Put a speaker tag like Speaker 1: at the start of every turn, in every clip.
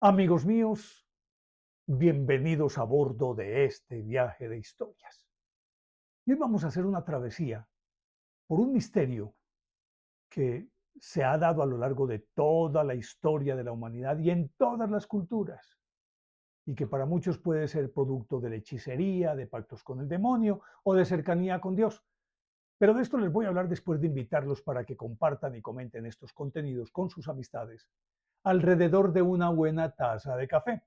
Speaker 1: Amigos míos, bienvenidos a bordo de este viaje de historias. Y hoy vamos a hacer una travesía por un misterio que se ha dado a lo largo de toda la historia de la humanidad y en todas las culturas, y que para muchos puede ser producto de la hechicería, de pactos con el demonio o de cercanía con Dios. Pero de esto les voy a hablar después de invitarlos para que compartan y comenten estos contenidos con sus amistades alrededor de una buena taza de café.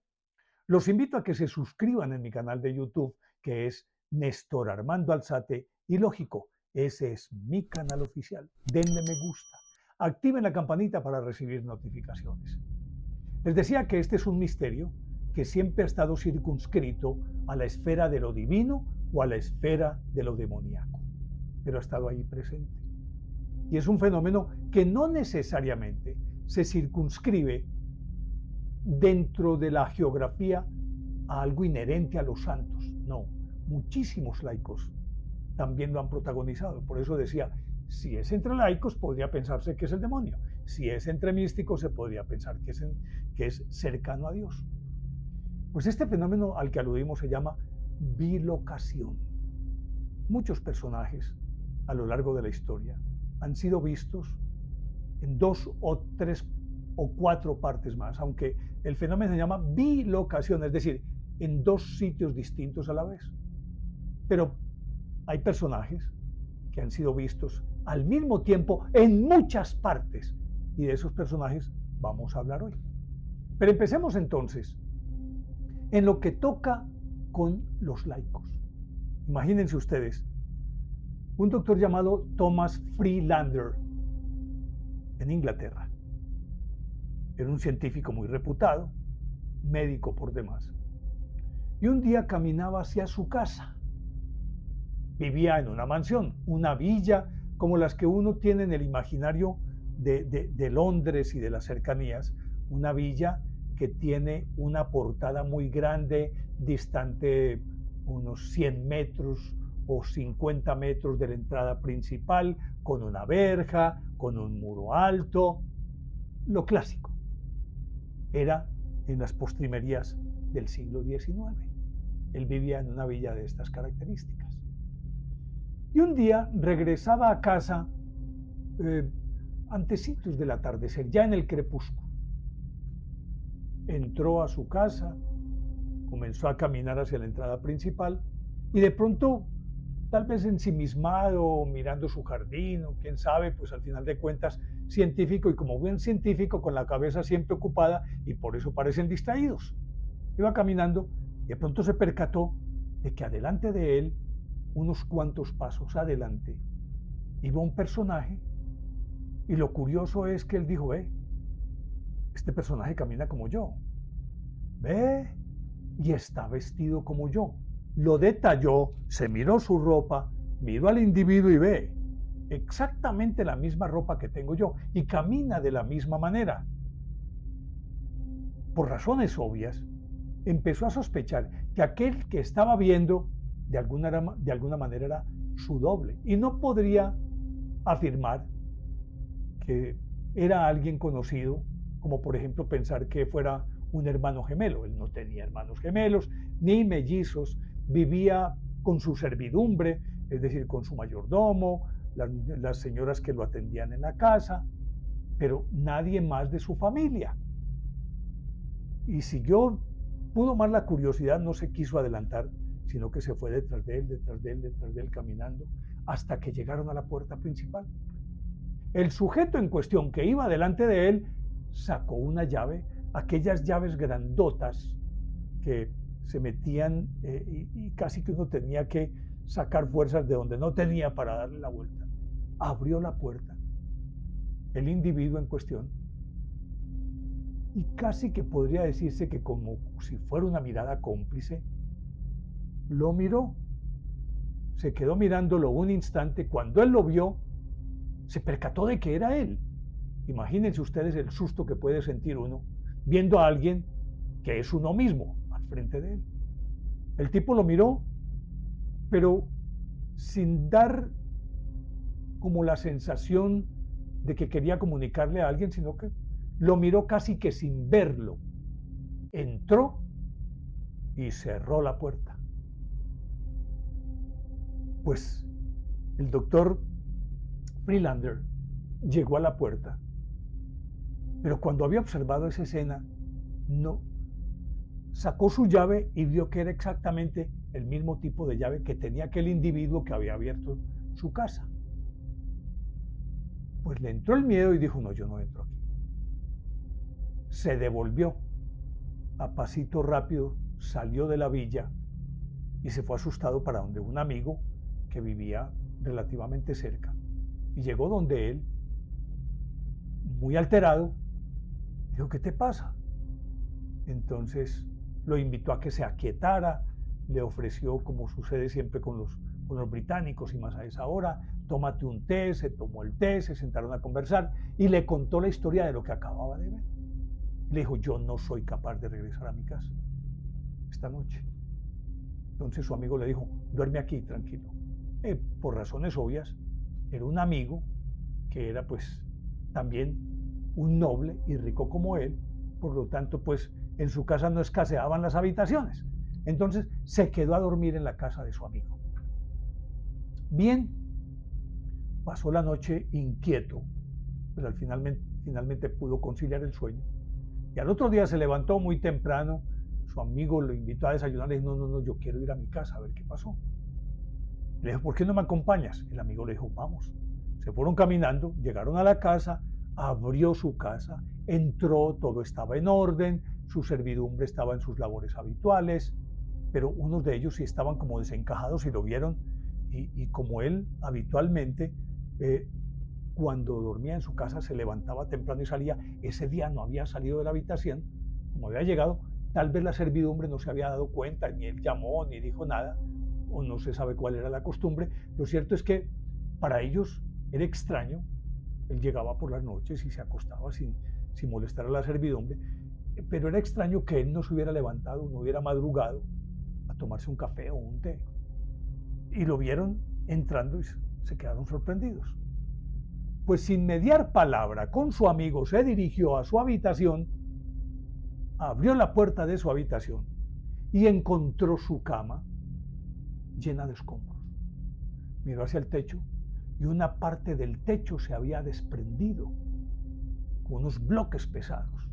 Speaker 1: Los invito a que se suscriban en mi canal de YouTube, que es Néstor Armando Alzate, y lógico, ese es mi canal oficial. Denle me gusta, activen la campanita para recibir notificaciones. Les decía que este es un misterio que siempre ha estado circunscrito a la esfera de lo divino o a la esfera de lo demoníaco, pero ha estado ahí presente. Y es un fenómeno que no necesariamente se circunscribe dentro de la geografía a algo inherente a los santos. No, muchísimos laicos también lo han protagonizado. Por eso decía, si es entre laicos podría pensarse que es el demonio. Si es entre místicos se podría pensar que es cercano a Dios. Pues este fenómeno al que aludimos se llama bilocación. Muchos personajes a lo largo de la historia han sido vistos en 2 o 3 o 4 partes más, aunque el fenómeno se llama bilocación, es decir, en 2 sitios distintos a la vez. Pero hay personajes que han sido vistos al mismo tiempo en muchas partes, y de esos personajes vamos a hablar hoy. Pero empecemos entonces en lo que toca con los laicos. Imagínense ustedes, un doctor llamado Thomas Freelander en Inglaterra. Era un científico muy reputado, médico por demás. Y un día caminaba hacia su casa. Vivía en una mansión, una villa, como las que uno tiene en el imaginario de Londres y de las cercanías. Una villa que tiene una portada muy grande, distante unos 100 metros o 50 metros de la entrada principal, con una verja, con un muro alto. Lo clásico. Era en las postrimerías del siglo XIX. Él vivía en una villa de estas características. Y un día regresaba a casa antecitos del atardecer, ya en el crepúsculo. Entró a su casa, comenzó a caminar hacia la entrada principal y de pronto, tal vez ensimismado, mirando su jardín o quién sabe, pues al final de cuentas científico, y como buen científico con la cabeza siempre ocupada, y por eso parecen distraídos. Iba caminando y de pronto se percató de que adelante de él, unos cuantos pasos adelante, iba un personaje, y lo curioso es que él dijo, este personaje camina como yo, ve, y está vestido como yo. Lo detalló, se miró su ropa, miró al individuo y ve exactamente la misma ropa que tengo yo y camina de la misma manera. Por razones obvias, empezó a sospechar que aquel que estaba viendo de alguna manera era su doble y no podría afirmar que era alguien conocido, como por ejemplo pensar que fuera un hermano gemelo. Él no tenía hermanos gemelos ni mellizos, vivía con su servidumbre, es decir, con su mayordomo, las señoras que lo atendían en la casa, pero nadie más de su familia. Y pudo más la curiosidad, no se quiso adelantar, sino que se fue detrás de él, caminando, hasta que llegaron a la puerta principal. El sujeto en cuestión que iba delante de él sacó una llave, aquellas llaves grandotas que se metían y casi que uno tenía que sacar fuerzas de donde no tenía para darle la vuelta. Abrió la puerta, el individuo en cuestión, y casi que podría decirse que como si fuera una mirada cómplice, lo miró. Se quedó mirándolo un instante. Cuando él lo vio, se percató de que era él. Imagínense ustedes el susto que puede sentir uno viendo a alguien que es uno mismo al frente de él. El tipo lo miró, pero sin dar como la sensación de que quería comunicarle a alguien, sino que lo miró casi que sin verlo. entró y cerró la puerta. Pues el doctor Friedlander llegó a la puerta, pero cuando había observado esa escena, no sacó su llave y vio que era exactamente el mismo tipo de llave que tenía aquel individuo que había abierto su casa. Pues le entró el miedo y dijo, no, yo no entro aquí. Se devolvió a pasito rápido, salió de la villa y se fue asustado para donde un amigo que vivía relativamente cerca. Y llegó donde él, muy alterado, dijo, ¿qué te pasa? Entonces lo invitó a que se aquietara, le ofreció, como sucede siempre con los británicos y más a esa hora, tómate un té, se tomó el té, se sentaron a conversar y le contó la historia de lo que acababa de ver. Le dijo, yo no soy capaz de regresar a mi casa esta noche. Entonces su amigo le dijo, duerme aquí, tranquilo. Por razones obvias, era un amigo que era pues también un noble y rico como él, por lo tanto pues en su casa no escaseaban las habitaciones. Entonces se quedó a dormir en la casa de su amigo. Bien, pasó la noche inquieto, pero finalmente pudo conciliar el sueño. Y al otro día se levantó muy temprano, su amigo lo invitó a desayunar y dijo, no, yo quiero ir a mi casa a ver qué pasó. Le dijo, ¿por qué no me acompañas? El amigo le dijo, vamos. Se fueron caminando, llegaron a la casa, abrió su casa, entró, todo estaba en orden, su servidumbre estaba en sus labores habituales, pero unos de ellos sí estaban como desencajados y lo vieron, y como él habitualmente, cuando dormía en su casa se levantaba temprano y salía, ese día no había salido de la habitación, como había llegado, tal vez la servidumbre no se había dado cuenta, ni él llamó, ni dijo nada, o no se sabe cuál era la costumbre. Lo cierto es que para ellos era extraño, él llegaba por las noches y se acostaba sin molestar a la servidumbre, pero era extraño que él no se hubiera levantado, no hubiera madrugado a tomarse un café o un té. Y lo vieron entrando y se quedaron sorprendidos. Pues sin mediar palabra con su amigo se dirigió a su habitación, abrió la puerta de su habitación y encontró su cama llena de escombros. Miró hacia el techo y una parte del techo se había desprendido con unos bloques pesados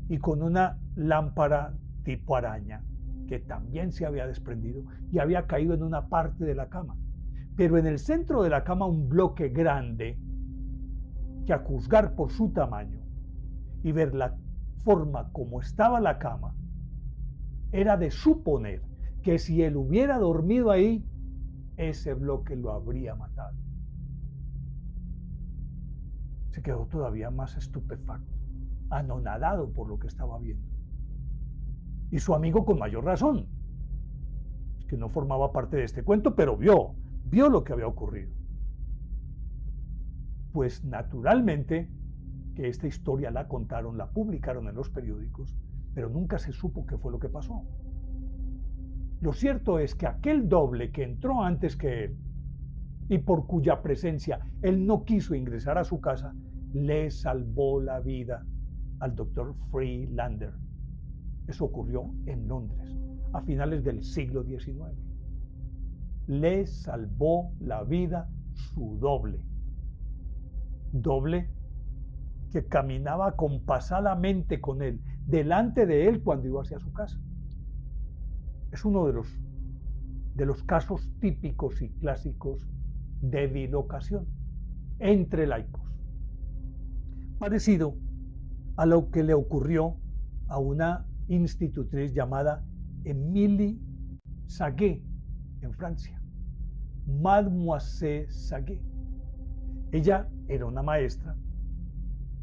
Speaker 1: y con una lámpara tipo araña que también se había desprendido y había caído en una parte de la cama. Pero en el centro de la cama un bloque grande que, a juzgar por su tamaño y ver la forma como estaba la cama, era de suponer que si él hubiera dormido ahí, ese bloque lo habría matado. Se quedó todavía más estupefacto, anonadado por lo que estaba viendo. Y su amigo con mayor razón, que no formaba parte de este cuento, pero vio lo que había ocurrido. Pues naturalmente que esta historia la contaron, la publicaron en los periódicos, pero nunca se supo qué fue lo que pasó. Lo cierto es que aquel doble que entró antes que él y por cuya presencia él no quiso ingresar a su casa, le salvó la vida al doctor Friedlander. Eso ocurrió en Londres a finales del siglo XIX. Le salvó la vida su doble que caminaba acompasadamente con él, delante de él cuando iba hacia su casa. Es uno de los casos típicos y clásicos de bilocación entre laicos, parecido a lo que le ocurrió a una institutriz llamada Émilie Saguet en Francia, Mademoiselle Saguet. Ella era una maestra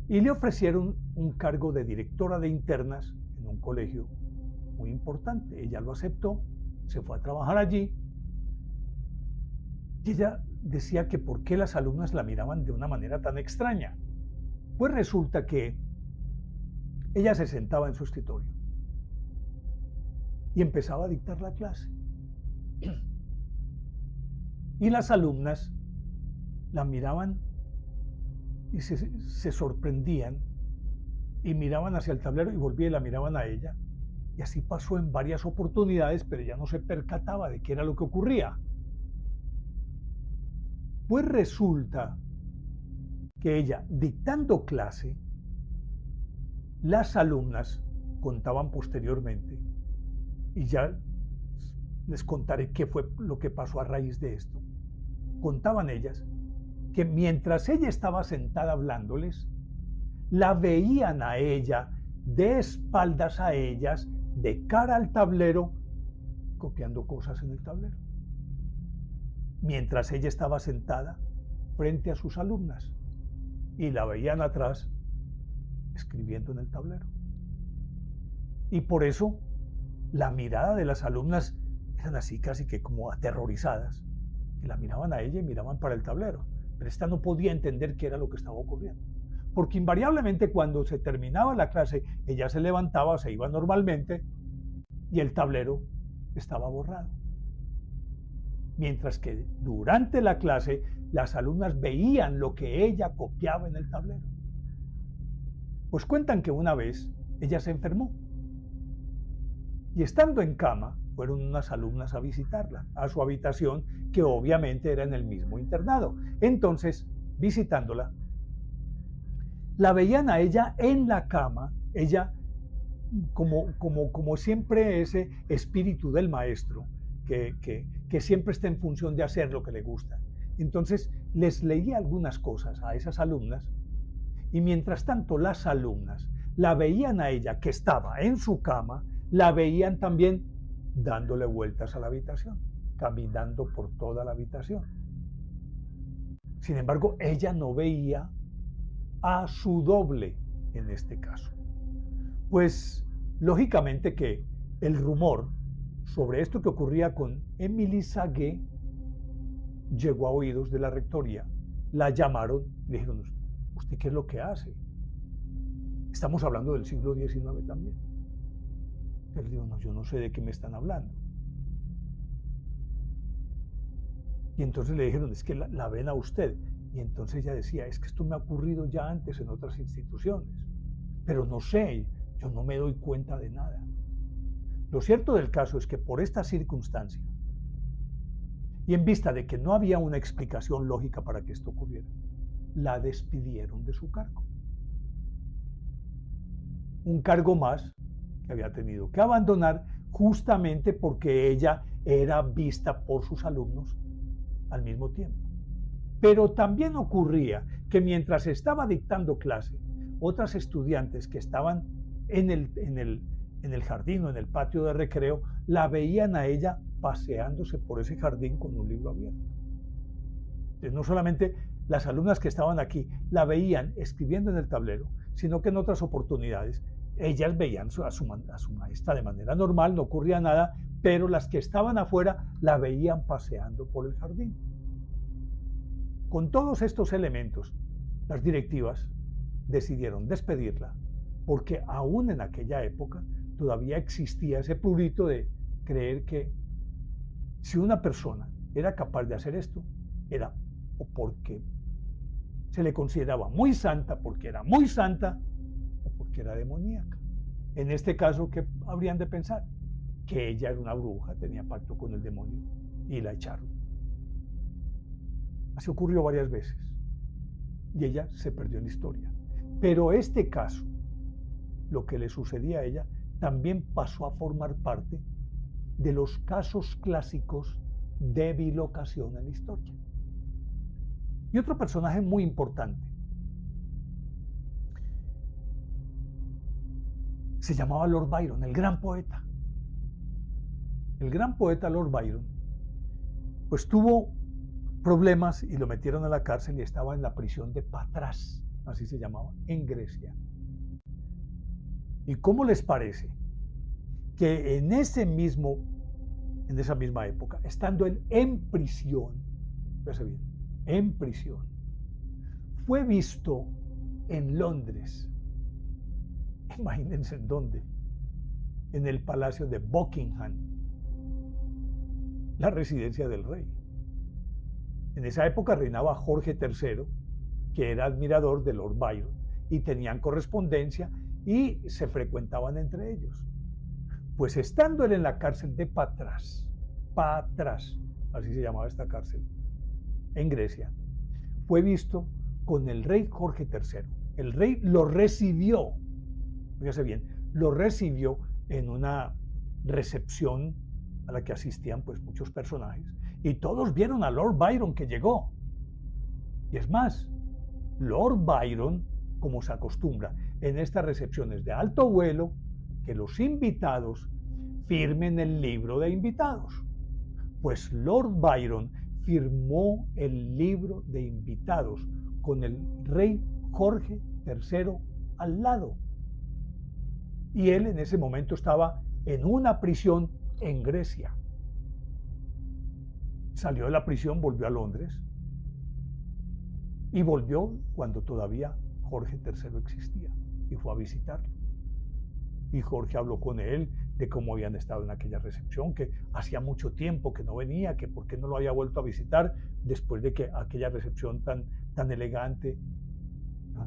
Speaker 1: y le ofrecieron un cargo de directora de internas en un colegio muy importante. Ella lo aceptó, se fue a trabajar allí y ella decía que por qué las alumnas la miraban de una manera tan extraña. Pues resulta que ella se sentaba en su escritorio y empezaba a dictar la clase. Y las alumnas la miraban y se sorprendían y miraban hacia el tablero y volvían y la miraban a ella Y así pasó en varias oportunidades, pero ella no se percataba de qué era lo que ocurría. Pues resulta que ella, dictando clase, las alumnas contaban posteriormente, y ya les contaré qué fue lo que pasó a raíz de esto. Contaban ellas que mientras ella estaba sentada hablándoles, la veían a ella de espaldas a ellas, de cara al tablero, copiando cosas en el tablero. Mientras ella estaba sentada frente a sus alumnas y la veían atrás escribiendo en el tablero. Y por eso la mirada de las alumnas eran así casi que como aterrorizadas, que la miraban a ella y miraban para el tablero. Pero esta no podía entender qué era lo que estaba ocurriendo. Porque invariablemente cuando se terminaba la clase, ella se levantaba, se iba normalmente y el tablero estaba borrado. Mientras que durante la clase las alumnas veían lo que ella copiaba en el tablero. Pues cuentan que una vez ella se enfermó y estando en cama fueron unas alumnas a visitarla a su habitación, que obviamente era en el mismo internado. Entonces, visitándola, la veían a ella en la cama, ella como siempre ese espíritu del maestro que siempre está en función de hacer lo que le gusta. Entonces les leía algunas cosas a esas alumnas y mientras tanto las alumnas la veían a ella que estaba en su cama, la veían también dándole vueltas a la habitación, caminando por toda la habitación. Sin embargo, ella no veía a su doble en este caso. Pues lógicamente que el rumor sobre esto que ocurría con Émilie Saguet llegó a oídos de la rectoría. La llamaron y le dijeron: ¿usted qué es lo que hace? Estamos hablando del siglo XIX también. Él dijo: no, yo no sé de qué me están hablando. Y entonces le dijeron: es que la ven a usted. Y entonces ella decía: es que esto me ha ocurrido ya antes en otras instituciones, pero no sé, yo no me doy cuenta de nada. Lo cierto del caso es que por esta circunstancia, y en vista de que no había una explicación lógica para que esto ocurriera, la despidieron de su cargo. Un cargo más que había tenido que abandonar justamente porque ella era vista por sus alumnos al mismo tiempo. Pero también ocurría que mientras estaba dictando clase, otras estudiantes que estaban en el jardín o en el patio de recreo, la veían a ella paseándose por ese jardín con un libro abierto. Entonces, no solamente las alumnas que estaban aquí la veían escribiendo en el tablero, sino que en otras oportunidades ellas veían a su maestra de manera normal, no ocurría nada, pero las que estaban afuera la veían paseando por el jardín. Con todos estos elementos, las directivas decidieron despedirla, porque aún en aquella época todavía existía ese prurito de creer que si una persona era capaz de hacer esto, era o porque se le consideraba muy santa, porque era muy santa, o porque era demoníaca. En este caso, ¿qué habrían de pensar? Que ella era una bruja, tenía pacto con el demonio, y la echaron. Así ocurrió varias veces, y ella se perdió en la historia. Pero este caso, lo que le sucedía a ella, también pasó a formar parte de los casos clásicos de bilocación en la historia. Y otro personaje muy importante se llamaba Lord Byron, el gran poeta. El gran poeta Lord Byron, pues tuvo problemas y lo metieron a la cárcel y estaba en la prisión de Patras, así se llamaba, en Grecia. ¿Y cómo les parece que en esa misma época, estando él en prisión, fíjese bien, en prisión, fue visto en Londres? Imagínense en dónde, en el Palacio de Buckingham, la residencia del rey. En esa época reinaba Jorge III, que era admirador de Lord Byron, y tenían correspondencia y se frecuentaban entre ellos. Pues estando él en la cárcel de Patras, así se llamaba esta cárcel, en Grecia, fue visto con el rey Jorge III. El rey lo recibió, fíjese bien, lo recibió en una recepción a la que asistían pues muchos personajes y todos vieron a Lord Byron que llegó. Y es más, Lord Byron, como se acostumbra en estas recepciones de alto vuelo, que los invitados firmen el libro de invitados. Pues Lord Byron firmó el libro de invitados con el rey Jorge III al lado. Y él en ese momento estaba en una prisión en Grecia. Salió de la prisión, volvió a Londres y volvió cuando todavía Jorge III existía y fue a visitarlo. Y Jorge habló con él de cómo habían estado en aquella recepción, que hacía mucho tiempo que no venía, que por qué no lo había vuelto a visitar después de que aquella recepción tan elegante.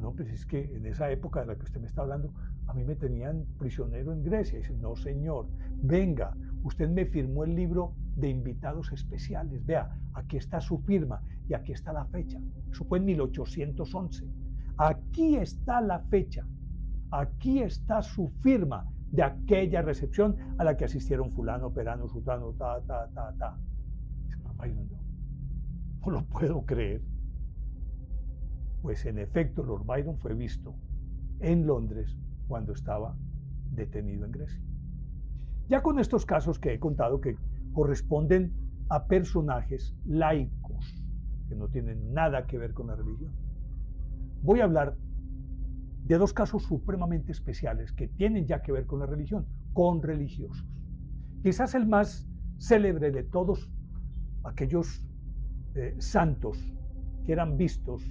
Speaker 1: No, pues es que en esa época de la que usted me está hablando, a mí me tenían prisionero en Grecia. Y dice, no señor, venga, usted me firmó el libro de invitados especiales, vea, aquí está su firma y aquí está la fecha. Eso fue en 1811. Aquí está la fecha. Aquí está su firma de aquella recepción a la que asistieron fulano, perano, sultano, Ay, no lo puedo creer. Pues en efecto, Lord Byron fue visto en Londres cuando estaba detenido en Grecia. Ya con estos casos que he contado que corresponden a personajes laicos, que no tienen nada que ver con la religión, voy a hablar de dos casos supremamente especiales que tienen ya que ver con la religión, con religiosos. Quizás el más célebre de todos aquellos santos que eran vistos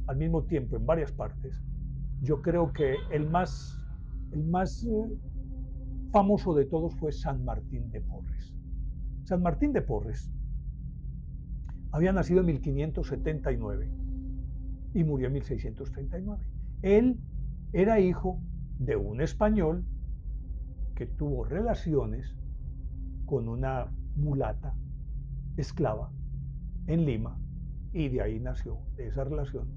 Speaker 1: al mismo tiempo en varias partes, yo creo que el más famoso de todos fue San Martín de Porres. San Martín de Porres había nacido en 1579 y murió en 1639. Él era hijo de un español que tuvo relaciones con una mulata esclava en Lima y de ahí nació, de esa relación,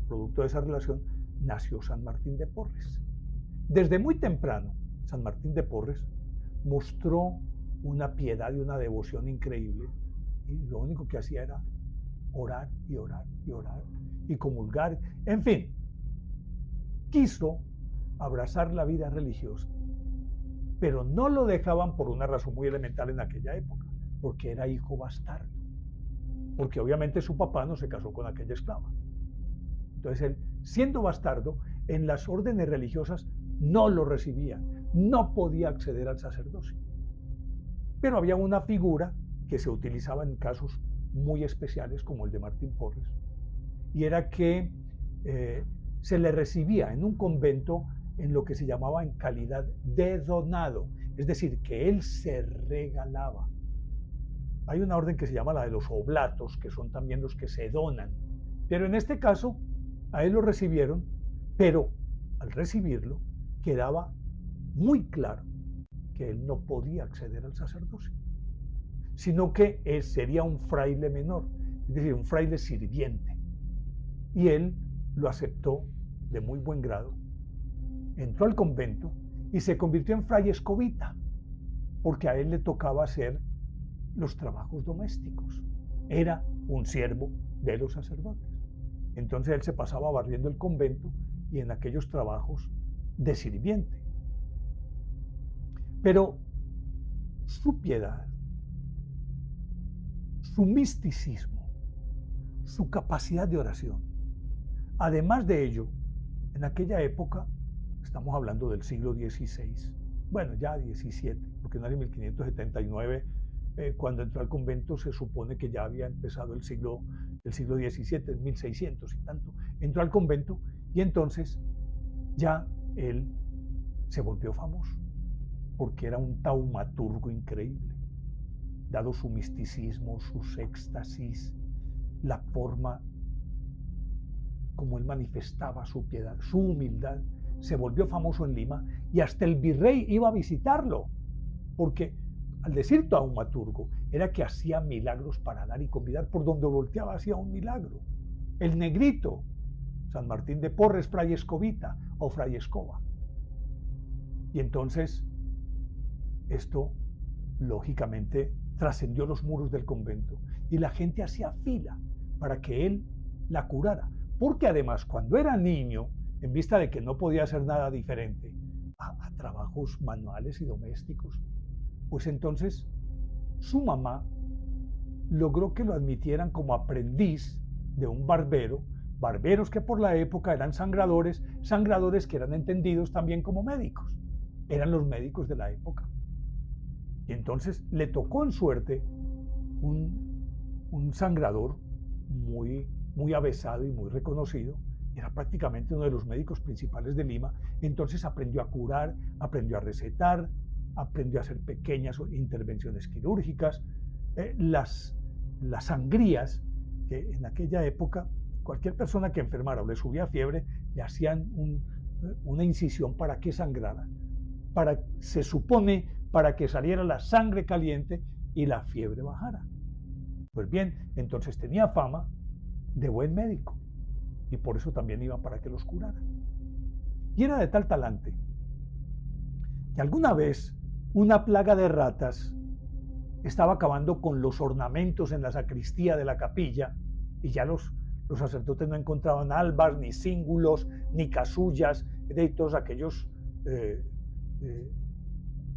Speaker 1: producto de esa relación, nació San Martín de Porres. Desde muy temprano, San Martín de Porres mostró una piedad y una devoción increíble y lo único que hacía era orar y orar y orar y comulgar, en fin, quiso abrazar la vida religiosa, pero no lo dejaban por una razón muy elemental en aquella época, porque era hijo bastardo, porque obviamente su papá no se casó con aquella esclava. Entonces él, siendo bastardo, en las órdenes religiosas no lo recibían, no podía acceder al sacerdocio. Pero había una figura que se utilizaba en casos muy especiales, como el de Martín Porres, y era que se le recibía en un convento en lo que se llamaba en calidad de donado, es decir, que él se regalaba. Hay una orden que se llama la de los oblatos, que son también los que se donan, pero en este caso a él lo recibieron, pero al recibirlo quedaba muy claro que él no podía acceder al sacerdocio, sino que él sería un fraile menor, es decir, un fraile sirviente. Y él lo aceptó de muy buen grado, entró al convento y se convirtió en fraile escobita, porque a él le tocaba hacer los trabajos domésticos. Era un siervo de los sacerdotes. Entonces él se pasaba barriendo el convento y en aquellos trabajos de sirviente. Pero su piedad, su misticismo, su capacidad de oración, además de ello, en aquella época, estamos hablando del siglo XVI, bueno, ya XVII, porque no era en 1579, cuando entró al convento se supone que ya había empezado el siglo XVII, en 1600 y tanto, entró al convento y entonces ya él se volvió famoso, porque era un taumaturgo increíble, dado su misticismo, sus éxtasis, la forma como él manifestaba su piedad, su humildad, se volvió famoso en Lima y hasta el virrey iba a visitarlo. porque al decir taumaturgo era que hacía milagros para dar y convidar, por donde volteaba hacía un milagro. El negrito, San Martín de Porres, Fray Escobita o Fray Escoba. Y entonces esto, lógicamente, trascendió los muros del convento y la gente hacía fila para que él la curara. Porque además, cuando era niño, en vista de que no podía hacer nada diferente a trabajos manuales y domésticos, pues entonces su mamá logró que lo admitieran como aprendiz de un barbero, barberos que por la época eran sangradores, sangradores que eran entendidos también como médicos, eran los médicos de la época. Y entonces le tocó en suerte un sangrador muy avesado y muy reconocido, era prácticamente uno de los médicos principales de Lima. Entonces aprendió a curar, aprendió a recetar, aprendió a hacer pequeñas intervenciones quirúrgicas, las sangrías, que en aquella época cualquier persona que enfermara o le subía fiebre, le hacían una incisión para que sangrara, se supone, para que saliera la sangre caliente y la fiebre bajara. Pues bien, entonces tenía fama de buen médico y por eso también iba para que los curara. Y era de tal talante que alguna vez una plaga de ratas estaba acabando con los ornamentos en la sacristía de la capilla y ya los sacerdotes no encontraban albas, ni cíngulos, ni casullas, de todos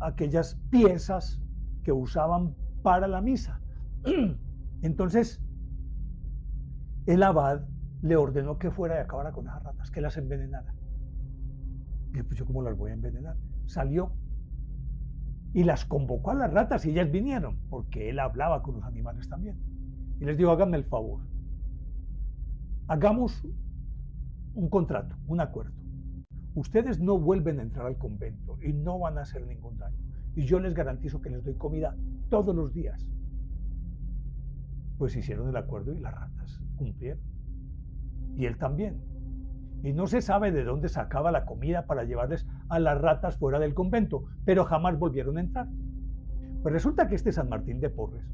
Speaker 1: aquellas piezas que usaban para la misa. Entonces, el abad le ordenó que fuera y acabara con esas ratas, que las envenenara. Y pues yo, ¿cómo las voy a envenenar? Salió y las convocó a las ratas y ellas vinieron, porque él hablaba con los animales también. Y les dijo, háganme el favor, hagamos un contrato, un acuerdo. Ustedes no vuelven a entrar al convento y no van a hacer ningún daño. Y yo les garantizo que les doy comida todos los días. Pues hicieron el acuerdo y las ratas cumplieron. Y él también. Y no se sabe de dónde sacaba la comida para llevarles a las ratas fuera del convento, pero jamás volvieron a entrar. Pues resulta que este San Martín de Porres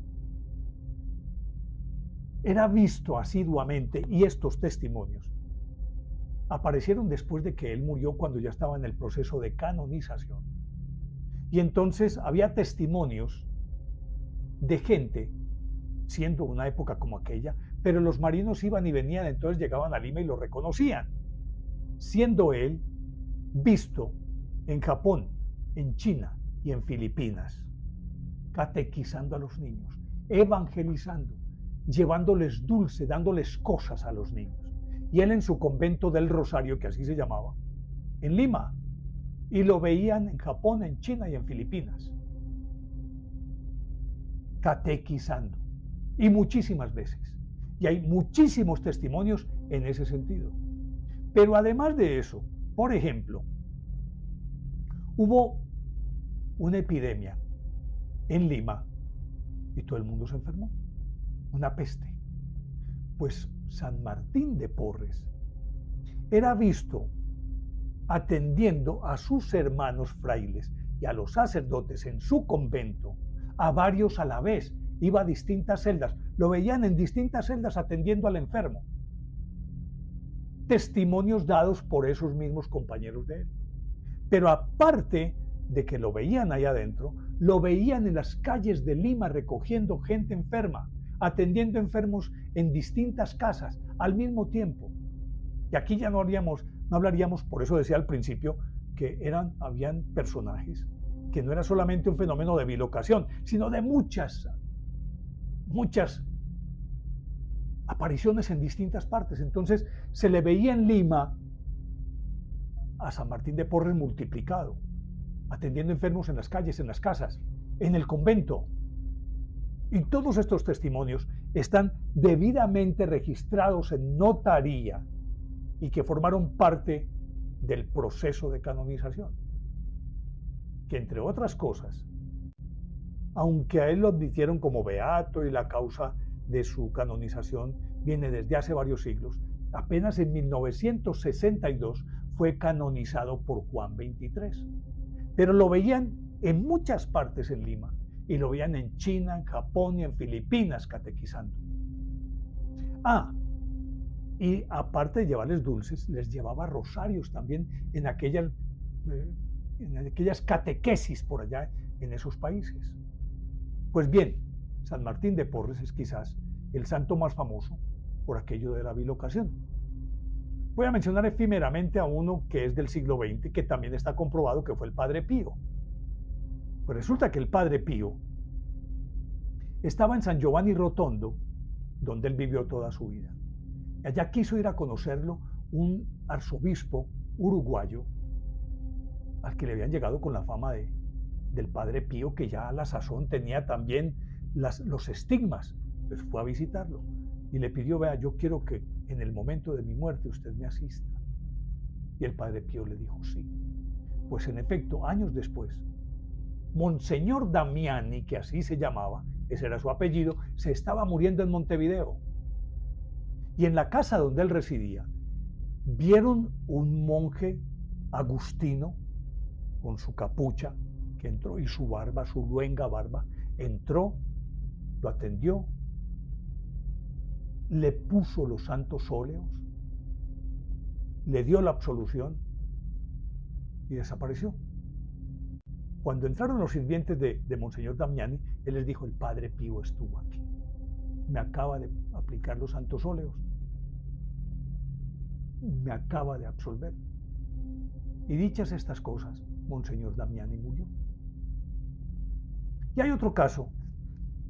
Speaker 1: era visto asiduamente, y estos testimonios aparecieron después de que él murió, cuando ya estaba en el proceso de canonización. Y entonces había testimonios de gente, siendo una época como aquella, pero los marinos iban y venían, entonces llegaban a Lima y lo reconocían, siendo él visto en Japón, en China y en Filipinas, catequizando a los niños, evangelizando, llevándoles dulce, dándoles cosas a los niños. Y él en su convento del Rosario, que así se llamaba, en Lima, y lo veían en Japón, en China y en Filipinas, catequizando, y muchísimas veces. Y hay muchísimos testimonios en ese sentido. Pero además de eso, por ejemplo, hubo una epidemia en Lima y todo el mundo se enfermó, una peste. Pues San Martín de Porres era visto atendiendo a sus hermanos frailes y a los sacerdotes en su convento, a varios a la vez, iba a distintas celdas, lo veían en distintas celdas atendiendo al enfermo. Testimonios dados por esos mismos compañeros de él. Pero aparte de que lo veían ahí adentro, lo veían en las calles de Lima recogiendo gente enferma, atendiendo enfermos en distintas casas al mismo tiempo. Y aquí ya no hablaríamos, por eso decía al principio, que habían personajes, que no era solamente un fenómeno de bilocación, sino de muchas apariciones en distintas partes. Entonces se le veía en Lima a San Martín de Porres multiplicado, atendiendo enfermos en las calles, en las casas, en el convento. Y todos estos testimonios están debidamente registrados en notaría y que formaron parte del proceso de canonización. Que entre otras cosas, aunque a él lo admitieron como beato y la causa de su canonización viene desde hace varios siglos, apenas en 1962 fue canonizado por Juan XXIII. Pero lo veían en muchas partes en Lima y lo veían en China, en Japón y en Filipinas catequizando. Ah, y aparte de llevarles dulces, les llevaba rosarios también eh, en aquellas catequesis por allá en esos países. Pues bien, San Martín de Porres es quizás el santo más famoso por aquello de la bilocación. Voy a mencionar efímeramente a uno que es del siglo XX, que también está comprobado que fue el Padre Pío. Pues resulta que el Padre Pío estaba en San Giovanni Rotondo, donde él vivió toda su vida. Y allá quiso ir a conocerlo un arzobispo uruguayo al que le habían llegado con la fama del Padre Pío, que ya a la sazón tenía también los estigmas. Entonces fue a visitarlo y le pidió, vea, yo quiero que en el momento de mi muerte usted me asista. Y el Padre Pío le dijo, sí. Pues en efecto, años después, Monseñor Damiani, que así se llamaba, ese era su apellido, se estaba muriendo en Montevideo. Y en la casa donde él residía, vieron un monje agustino con su capucha, que entró, y su barba, su luenga barba, entró, lo atendió, le puso los santos óleos, le dio la absolución y desapareció. Cuando entraron los sirvientes de Monseñor Damiani, él les dijo, el Padre Pío estuvo aquí, me acaba de aplicar los santos óleos, me acaba de absolver. Y dichas estas cosas, Monseñor Damiani murió. Y hay otro caso,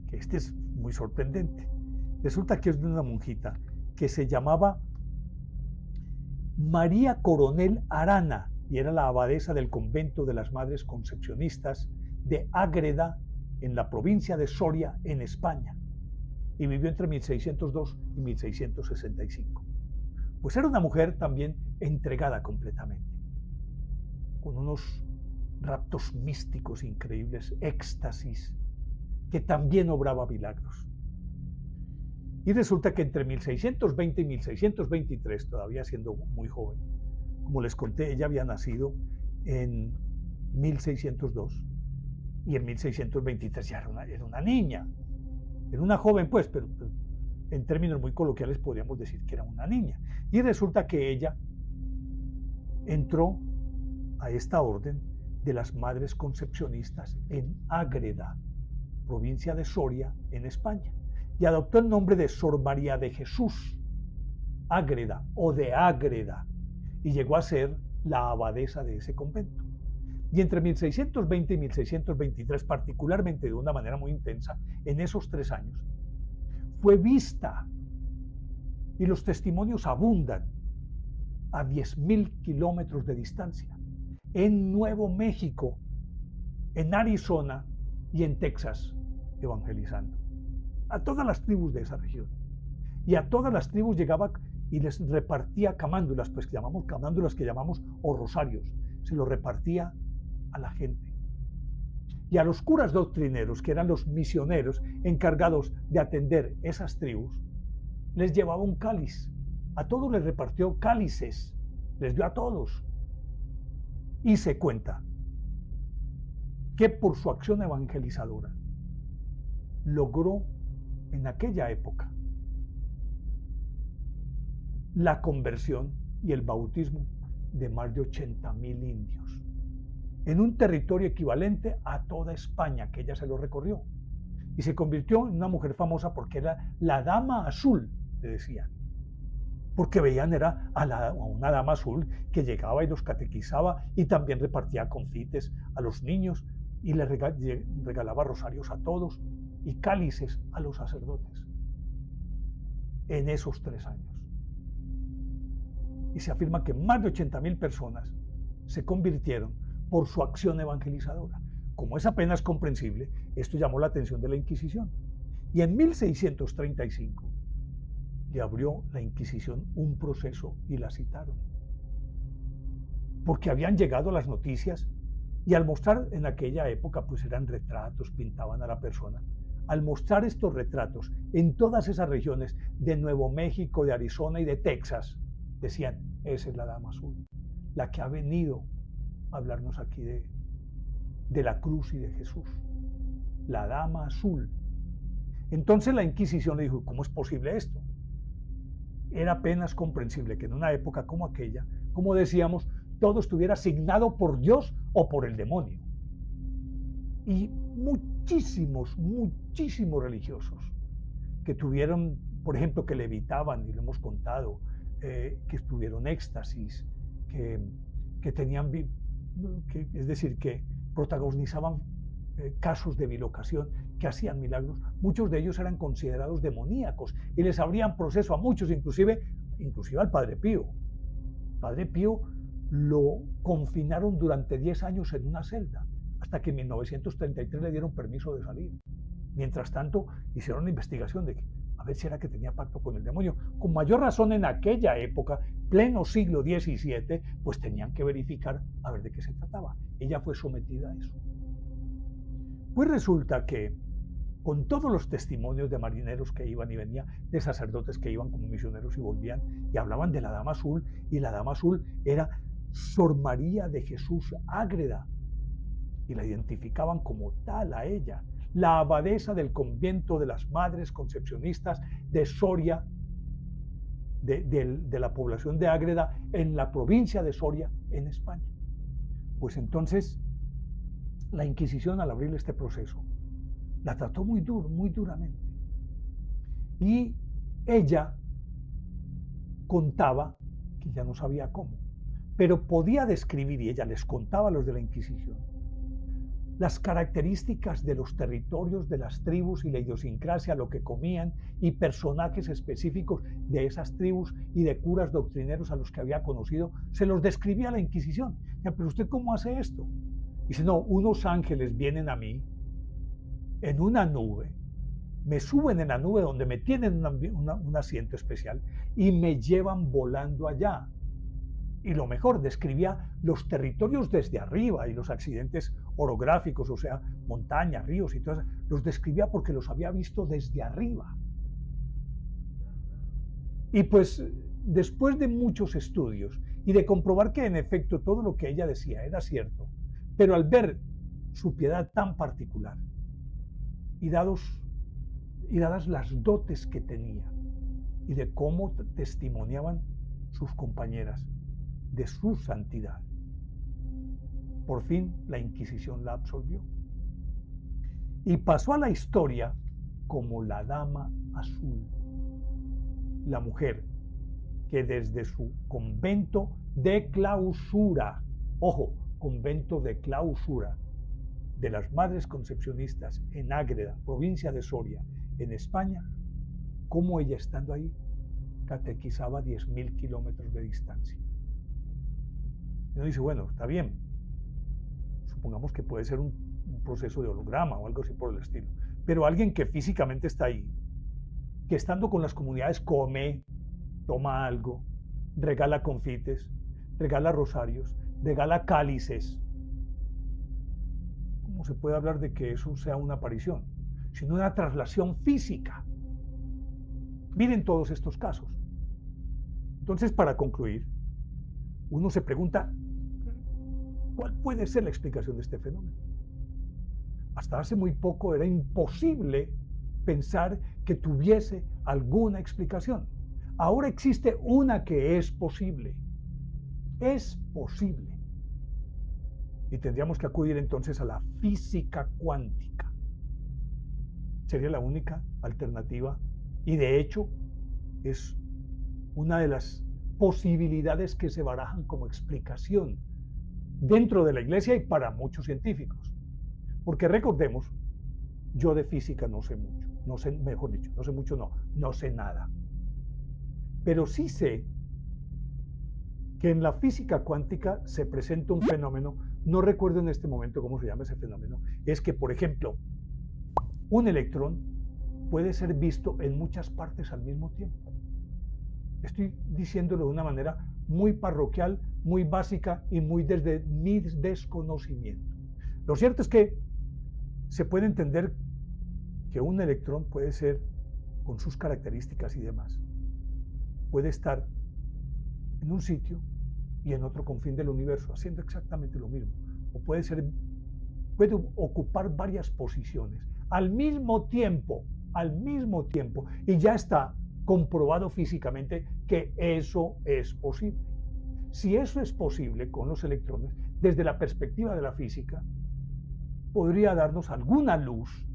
Speaker 1: que este es muy sorprendente. Resulta que es de una monjita que se llamaba María Coronel Arana y era la abadesa del convento de las Madres Concepcionistas de Ágreda, en la provincia de Soria, en España, y vivió entre 1602 y 1665. Pues era una mujer también entregada completamente, con unos raptos místicos increíbles, éxtasis, que también obraba milagros. Y resulta que entre 1620 y 1623, todavía siendo muy joven, como les conté, ella había nacido en 1602 y en 1623 ya era una niña, era una joven pues, pero en términos muy coloquiales podríamos decir que era una niña. Y resulta que ella entró a esta orden de las Madres Concepcionistas en Ágreda, provincia de Soria, en España, y adoptó el nombre de Sor María de Jesús Ágreda o de Ágreda, y llegó a ser la abadesa de ese convento. Y entre 1620 y 1623, particularmente de una manera muy intensa, en esos 3 años, fue vista, y los testimonios abundan, a 10.000 kilómetros de distancia, en Nuevo México, en Arizona y en Texas, evangelizando a todas las tribus de esa región. Y a todas las tribus llegaba y les repartía camándulas, pues que llamamos camándulas, que llamamos o rosarios, se los repartía a la gente. Y a los curas doctrineros, que eran los misioneros encargados de atender esas tribus, les llevaba un cáliz. A todos les repartió cálices, les dio a todos. Y se cuenta que por su acción evangelizadora logró en aquella época la conversión y el bautismo de más de 80.000 indios en un territorio equivalente a toda España, que ella se lo recorrió, y se convirtió en una mujer famosa porque era la dama azul, le decían, porque veían era a una dama azul que llegaba y los catequizaba y también repartía confites a los niños y le regalaba rosarios a todos y cálices a los sacerdotes en esos 3 años. Y se afirma que más de 80.000 personas se convirtieron por su acción evangelizadora. Como es apenas comprensible, esto llamó la atención de la Inquisición. Y en 1635 le abrió la Inquisición un proceso y la citaron. Porque habían llegado las noticias y al mostrar en aquella época, pues eran retratos, pintaban a la persona. Al mostrar estos retratos en todas esas regiones de Nuevo México, de Arizona y de Texas, decían, esa es la dama azul, la que ha venido a hablarnos aquí de la cruz y de Jesús, la Dama Azul. Entonces la Inquisición le dijo, ¿cómo es posible esto? Era apenas comprensible que en una época como aquella, como decíamos, todo estuviera asignado por Dios o por el demonio. Y muchísimos religiosos que tuvieron, por ejemplo, que levitaban, y lo hemos contado, que tuvieron éxtasis, que tenían, es decir, que protagonizaban casos de bilocación, que hacían milagros. Muchos de ellos eran considerados demoníacos y les abrían proceso a muchos, inclusive al Padre Pío. Padre Pío lo confinaron durante 10 años en una celda, hasta que en 1933 le dieron permiso de salir. Mientras tanto, hicieron una investigación de a ver si era que tenía pacto con el demonio. Con mayor razón en aquella época, pleno siglo XVII, pues tenían que verificar a ver de qué se trataba. Ella fue sometida a eso. Pues resulta que, con todos los testimonios de marineros que iban y venían, de sacerdotes que iban como misioneros y volvían, y hablaban de la Dama Azul, y la Dama Azul era Sor María de Jesús Ágreda, y la identificaban como tal a ella, la abadesa del convento de las Madres Concepcionistas de Soria, de la población de Ágreda, en la provincia de Soria, en España. Pues entonces, la Inquisición, al abrir este proceso, la trató muy duramente. Y ella contaba, que ya no sabía cómo, pero podía describir, y ella les contaba a los de la Inquisición, las características de los territorios, de las tribus y la idiosincrasia, lo que comían y personajes específicos de esas tribus y de curas doctrineros a los que había conocido, se los describía a la Inquisición. Ya, pero ¿usted cómo hace esto? Dice, no, unos ángeles vienen a mí en una nube, me suben en la nube donde me tienen un asiento especial y me llevan volando allá. Y lo mejor, describía los territorios desde arriba y los accidentes orográficos, o sea, montañas, ríos y todo eso, los describía porque los había visto desde arriba. Y pues después de muchos estudios y de comprobar que en efecto todo lo que ella decía era cierto, pero al ver su piedad tan particular y dadas las dotes que tenía y de cómo testimoniaban sus compañeras de su santidad, por fin la Inquisición la absolvió y pasó a la historia como la Dama Azul, la mujer que desde su convento de clausura, ojo, convento de clausura de las Madres Concepcionistas en Ágreda, provincia de Soria, en España, como ella estando ahí catequizaba 10.000 kilómetros de distancia. Y uno dice, bueno, está bien, supongamos que puede ser un proceso de holograma o algo así por el estilo, pero alguien que físicamente está ahí, que estando con las comunidades come, toma algo, regala confites, regala rosarios, regala cálices, ¿cómo se puede hablar de que eso sea una aparición? Sino una traslación física. Miren todos estos casos. Entonces, para concluir, uno se pregunta, ¿cuál puede ser la explicación de este fenómeno? Hasta hace muy poco era imposible pensar que tuviese alguna explicación. Ahora existe una que es posible. Es posible. Y tendríamos que acudir entonces a la física cuántica. Sería la única alternativa y de hecho es una de las posibilidades que se barajan como explicación dentro de la Iglesia y para muchos científicos. Porque recordemos, yo de física no sé mucho, no sé, mejor dicho, no sé mucho, no sé nada. Pero sí sé que en la física cuántica se presenta un fenómeno, no recuerdo en este momento cómo se llama ese fenómeno, es que, por ejemplo, un electrón puede ser visto en muchas partes al mismo tiempo. Estoy diciéndolo de una manera muy parroquial, muy básica y muy desde mi desconocimiento. Lo cierto es que se puede entender que un electrón puede ser, con sus características y demás, puede estar en un sitio y en otro confín del universo, haciendo exactamente lo mismo. O puede ser puede ocupar varias posiciones al mismo tiempo, y ya está comprobado físicamente que eso es posible. Si eso es posible con los electrones, desde la perspectiva de la física, podría darnos alguna luz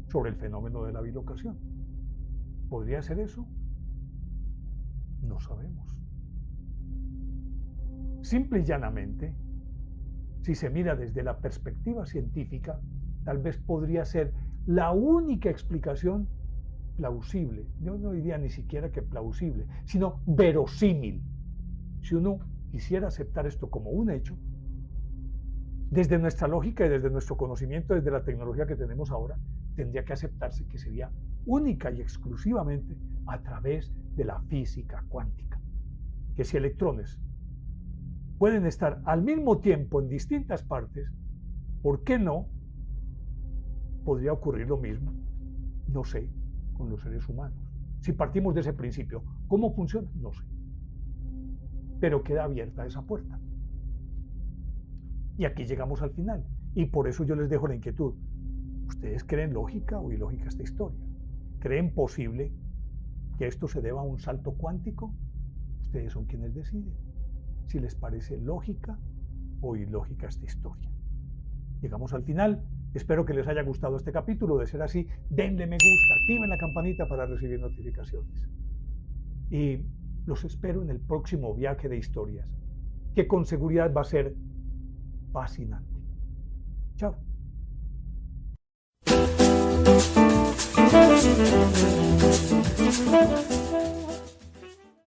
Speaker 1: sobre el fenómeno de la bilocación. ¿Podría ser eso? No sabemos. Simple y llanamente, si se mira desde la perspectiva científica, tal vez podría ser la única explicación plausible. Yo no diría ni siquiera que plausible, sino verosímil. Si uno quisiera aceptar esto como un hecho, desde nuestra lógica y desde nuestro conocimiento, desde la tecnología que tenemos ahora, tendría que aceptarse que sería única y exclusivamente a través de la física cuántica. Que si electrones pueden estar al mismo tiempo en distintas partes, ¿por qué no podría ocurrir lo mismo? No sé, con los seres humanos. Si partimos de ese principio, ¿cómo funciona? No sé. Pero queda abierta esa puerta. Y aquí llegamos al final. Y por eso yo les dejo la inquietud. ¿Ustedes creen lógica o ilógica esta historia? ¿Creen posible que esto se deba a un salto cuántico? Ustedes son quienes deciden si les parece lógica o ilógica esta historia. Llegamos al final. Espero que les haya gustado este capítulo. De ser así, denle me gusta, activen la campanita para recibir notificaciones. Y los espero en el próximo viaje de historias, que con seguridad va a ser fascinante. Chao.